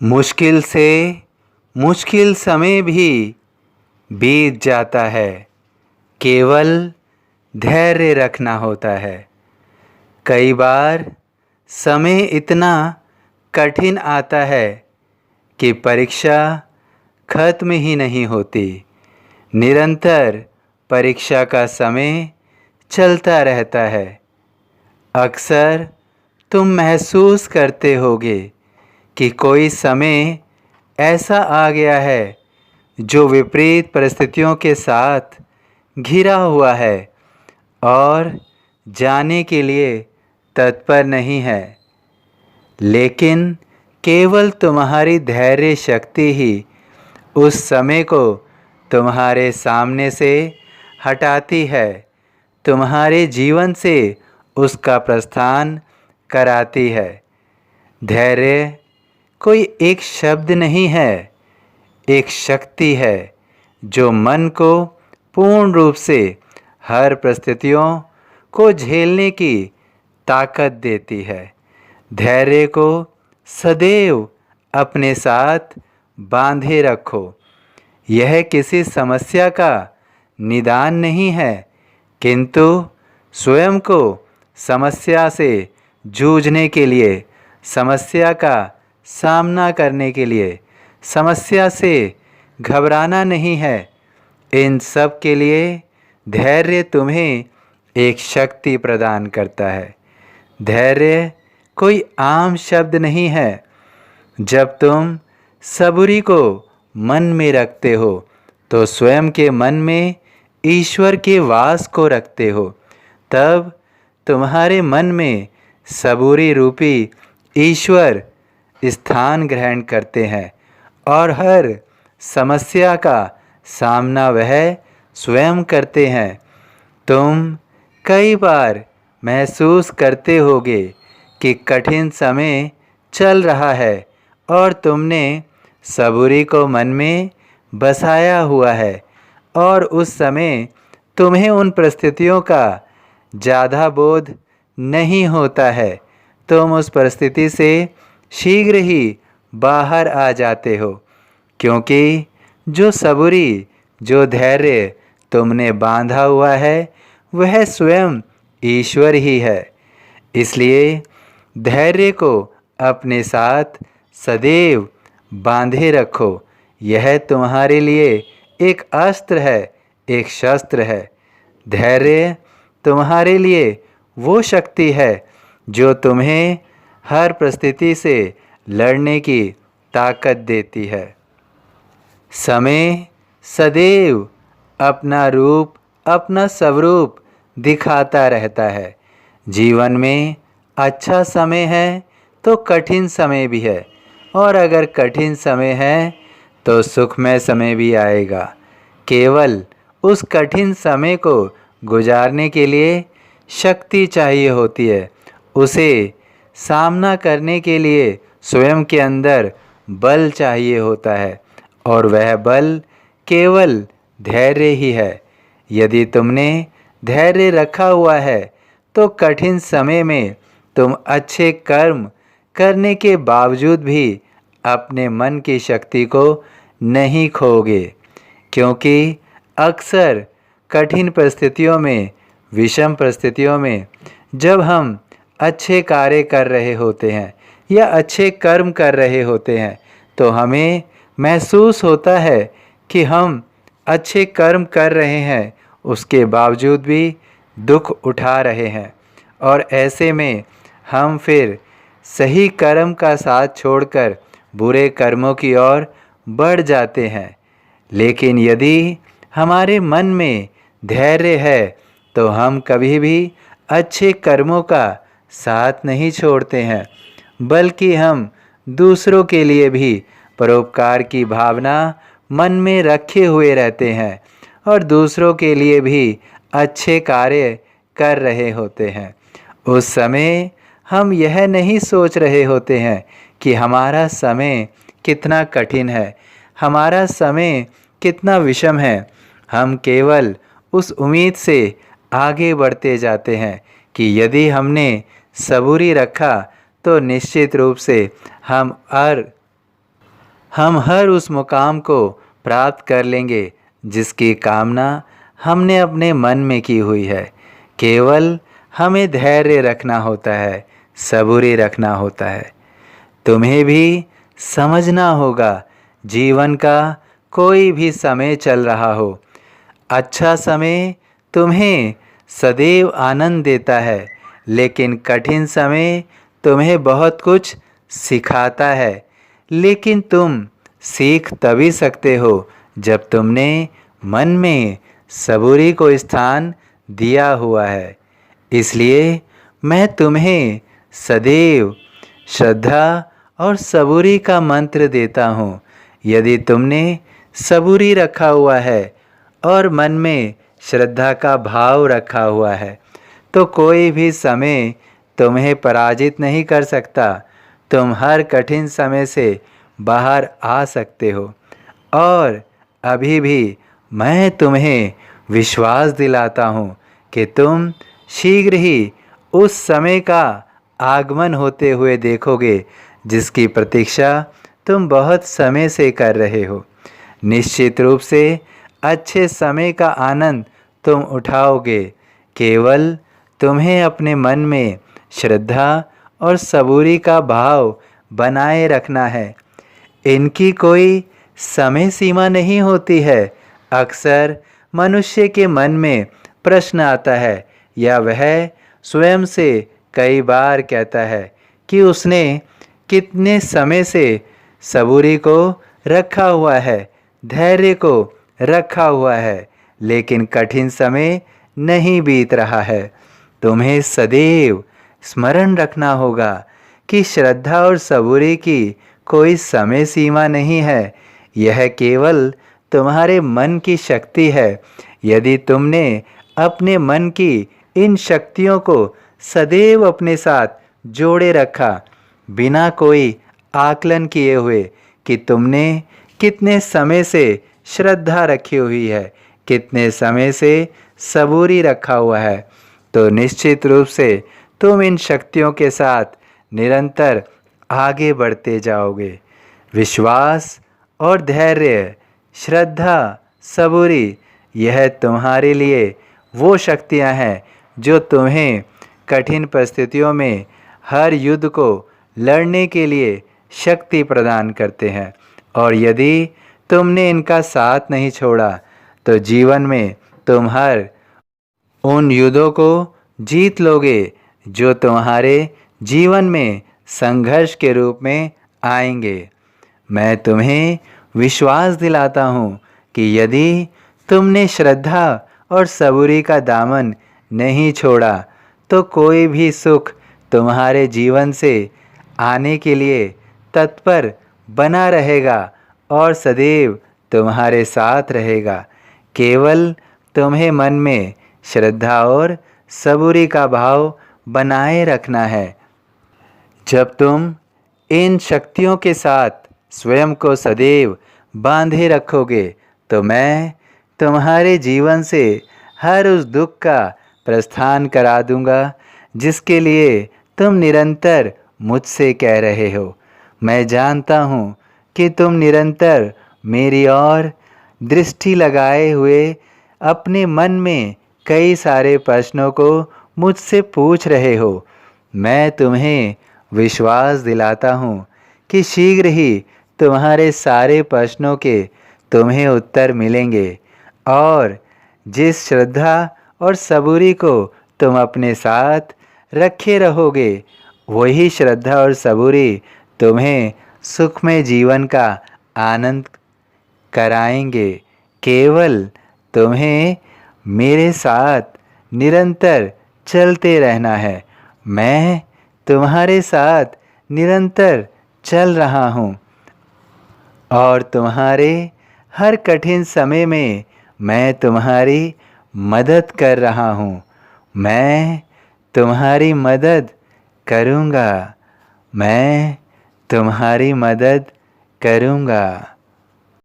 मुश्किल से मुश्किल समय भी बीत जाता है, केवल धैर्य रखना होता है। कई बार समय इतना कठिन आता है कि परीक्षा खत्म ही नहीं होती। निरंतर परीक्षा का समय चलता रहता है। अक्सर तुम महसूस करते होगे कि कोई समय ऐसा आ गया है जो विपरीत परिस्थितियों के साथ घिरा हुआ है और जाने के लिए तत्पर नहीं है, लेकिन केवल तुम्हारी धैर्य शक्ति ही उस समय को तुम्हारे सामने से हटाती है, तुम्हारे जीवन से उसका प्रस्थान कराती है। धैर्य कोई एक शब्द नहीं है, एक शक्ति है जो मन को पूर्ण रूप से हर परिस्थितियों को झेलने की ताकत देती है। धैर्य को सदैव अपने साथ बांधे रखो। यह किसी समस्या का निदान नहीं है, किंतु स्वयं को समस्या से जूझने के लिए, समस्या का सामना करने के लिए, समस्या से घबराना नहीं है। इन सब के लिए धैर्य तुम्हें एक शक्ति प्रदान करता है। धैर्य कोई आम शब्द नहीं है। जब तुम सबूरी को मन में रखते हो तो स्वयं के मन में ईश्वर के वास को रखते हो। तब तुम्हारे मन में सबूरी रूपी ईश्वर स्थान ग्रहण करते हैं और हर समस्या का सामना वह स्वयं करते हैं। तुम कई बार महसूस करते होगे कि कठिन समय चल रहा है और तुमने सबूरी को मन में बसाया हुआ है और उस समय तुम्हें उन परिस्थितियों का ज़्यादा बोध नहीं होता है। तुम उस परिस्थिति से शीघ्र ही बाहर आ जाते हो, क्योंकि जो सबूरी, जो धैर्य तुमने बांधा हुआ है वह स्वयं ईश्वर ही है। इसलिए धैर्य को अपने साथ सदैव बांधे रखो। यह तुम्हारे लिए एक अस्त्र है, एक शस्त्र है। धैर्य तुम्हारे लिए वो शक्ति है जो तुम्हें हर परिस्थिति से लड़ने की ताकत देती है। समय सदैव अपना रूप, अपना स्वरूप दिखाता रहता है। जीवन में अच्छा समय है तो कठिन समय भी है, और अगर कठिन समय है तो सुखमय समय भी आएगा। केवल उस कठिन समय को गुजारने के लिए शक्ति चाहिए होती है। उसे सामना करने के लिए स्वयं के अंदर बल चाहिए होता है, और वह बल केवल धैर्य ही है। यदि तुमने धैर्य रखा हुआ है तो कठिन समय में तुम अच्छे कर्म करने के बावजूद भी अपने मन की शक्ति को नहीं खोगे, क्योंकि अक्सर कठिन परिस्थितियों में, विषम परिस्थितियों में जब हम अच्छे कार्य कर रहे होते हैं या अच्छे कर्म कर रहे होते हैं तो हमें महसूस होता है कि हम अच्छे कर्म कर रहे हैं, उसके बावजूद भी दुख उठा रहे हैं, और ऐसे में हम फिर सही कर्म का साथ छोड़कर बुरे कर्मों की ओर बढ़ जाते हैं। लेकिन यदि हमारे मन में धैर्य है तो हम कभी भी अच्छे कर्मों का साथ नहीं छोड़ते हैं, बल्कि हम दूसरों के लिए भी परोपकार की भावना मन में रखे हुए रहते हैं और दूसरों के लिए भी अच्छे कार्य कर रहे होते हैं। उस समय हम यह नहीं सोच रहे होते हैं कि हमारा समय कितना कठिन है, हमारा समय कितना विषम है। हम केवल उस उम्मीद से आगे बढ़ते जाते हैं कि यदि हमने सबूरी रखा तो निश्चित रूप से हम हर हम हर उस मुकाम को प्राप्त कर लेंगे जिसकी कामना हमने अपने मन में की हुई है। केवल हमें धैर्य रखना होता है, सबूरी रखना होता है। तुम्हें भी समझना होगा, जीवन का कोई भी समय चल रहा हो, अच्छा समय तुम्हें सदैव आनंद देता है, लेकिन कठिन समय तुम्हें बहुत कुछ सिखाता है। लेकिन तुम सीख तभी सकते हो जब तुमने मन में सबूरी को स्थान दिया हुआ है। इसलिए मैं तुम्हें सदैव श्रद्धा और सबूरी का मंत्र देता हूँ। यदि तुमने सबूरी रखा हुआ है और मन में श्रद्धा का भाव रखा हुआ है, तो कोई भी समय तुम्हें पराजित नहीं कर सकता। तुम हर कठिन समय से बाहर आ सकते हो। और अभी भी मैं तुम्हें विश्वास दिलाता हूँ कि तुम शीघ्र ही उस समय का आगमन होते हुए देखोगे जिसकी प्रतीक्षा तुम बहुत समय से कर रहे हो। निश्चित रूप से अच्छे समय का आनंद तुम उठाओगे। केवल तुम्हें अपने मन में श्रद्धा और सबूरी का भाव बनाए रखना है। इनकी कोई समय सीमा नहीं होती है। अक्सर मनुष्य के मन में प्रश्न आता है या वह स्वयं से कई बार कहता है कि उसने कितने समय से सबूरी को रखा हुआ है, धैर्य को रखा हुआ है, लेकिन कठिन समय नहीं बीत रहा है। तुम्हें सदैव स्मरण रखना होगा कि श्रद्धा और सबूरी की कोई समय सीमा नहीं है। यह केवल तुम्हारे मन की शक्ति है। यदि तुमने अपने मन की इन शक्तियों को सदैव अपने साथ जोड़े रखा, बिना कोई आकलन किए हुए कि तुमने कितने समय से श्रद्धा रखी हुई है, कितने समय से सबूरी रखा हुआ है, तो निश्चित रूप से तुम इन शक्तियों के साथ निरंतर आगे बढ़ते जाओगे। विश्वास और धैर्य, श्रद्धा, सबूरी, यह तुम्हारे लिए वो शक्तियां हैं जो तुम्हें कठिन परिस्थितियों में हर युद्ध को लड़ने के लिए शक्ति प्रदान करते हैं। और यदि तुमने इनका साथ नहीं छोड़ा तो जीवन में तुम हर उन युद्धों को जीत लोगे जो तुम्हारे जीवन में संघर्ष के रूप में आएंगे। मैं तुम्हें विश्वास दिलाता हूँ कि यदि तुमने श्रद्धा और सबूरी का दामन नहीं छोड़ा तो कोई भी सुख तुम्हारे जीवन से आने के लिए तत्पर बना रहेगा और सदैव तुम्हारे साथ रहेगा। केवल तुम्हें मन में श्रद्धा और सबूरी का भाव बनाए रखना है। जब तुम इन शक्तियों के साथ स्वयं को सदैव बांधे रखोगे तो मैं तुम्हारे जीवन से हर उस दुख का प्रस्थान करा दूंगा जिसके लिए तुम निरंतर मुझसे कह रहे हो। मैं जानता हूँ कि तुम निरंतर मेरी ओर दृष्टि लगाए हुए अपने मन में कई सारे प्रश्नों को मुझसे पूछ रहे हो। मैं तुम्हें विश्वास दिलाता हूँ कि शीघ्र ही तुम्हारे सारे प्रश्नों के तुम्हें उत्तर मिलेंगे। और जिस श्रद्धा और सबूरी को तुम अपने साथ रखे रहोगे, वही श्रद्धा और सबूरी तुम्हें सुखमय जीवन का आनंद कराएंगे। केवल तुम्हें मेरे साथ निरंतर चलते रहना है। मैं तुम्हारे साथ निरंतर चल रहा हूँ और तुम्हारे हर कठिन समय में मैं तुम्हारी मदद कर रहा हूँ। मैं तुम्हारी मदद करूँगा। मैं तुम्हारी मदद करूँगा।